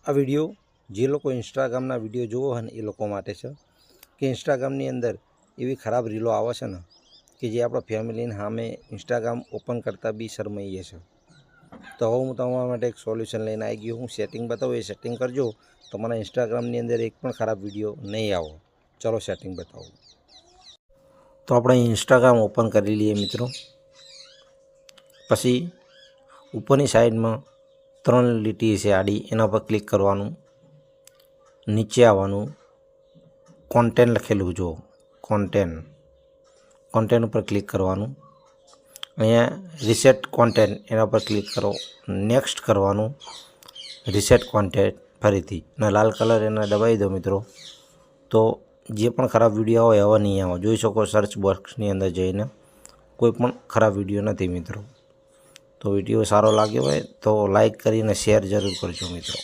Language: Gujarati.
આ વિડીયો જે લોકો ઇન્સ્ટાગ્રામના વિડીયો જોવો હોય ને એ લોકો માટે છે કે ઇન્સ્ટાગ્રામની અંદર એવી ખરાબ રીલો આવે છે ને કે જે આપણા ફેમિલીને સામે ઇન્સ્ટાગ્રામ ઓપન કરતાં બી શરમાઈએ છે. તો હવે હું તમારા માટે એક સોલ્યુશન લઈને આવી ગયો. હું સેટિંગ બતાવું, એ સેટિંગ કરજો. તમારા ઇન્સ્ટાગ્રામની અંદર એક પણ ખરાબ વિડીયો નહીં આવો. ચલો સેટિંગ બતાવું. તો આપણે ઇન્સ્ટાગ્રામ ઓપન કરી લઈએ મિત્રો. પછી ઉપરની સાઈડમાં 3 લીટી છે આડી, એના પર ક્લિક કરવાનું. નીચે આવવાનું, કોન્ટેન્ટ લખેલું જો કોન્ટેન્ટ ઉપર ક્લિક કરવાનું. અહીંયા રીસેટ કોન્ટેન્ટ એના પર ક્લિક કરો. નેક્સ્ટ કરવાનું, રીસેટ કોન્ટેન્ટ ફરીથી અને લાલ કલર એને દબાવી દો મિત્રો. તો જે પણ ખરાબ વિડીયો હોય હવે નહીં આવે. જોઈ શકો સર્ચ બોક્સની અંદર જઈને કોઈ પણ ખરાબ વિડીયો નથી મિત્રો. તો વિડીયો સારો લાગ્યો હોય તો લાઈક કરીને શેર જરૂર કરજો મિત્રો.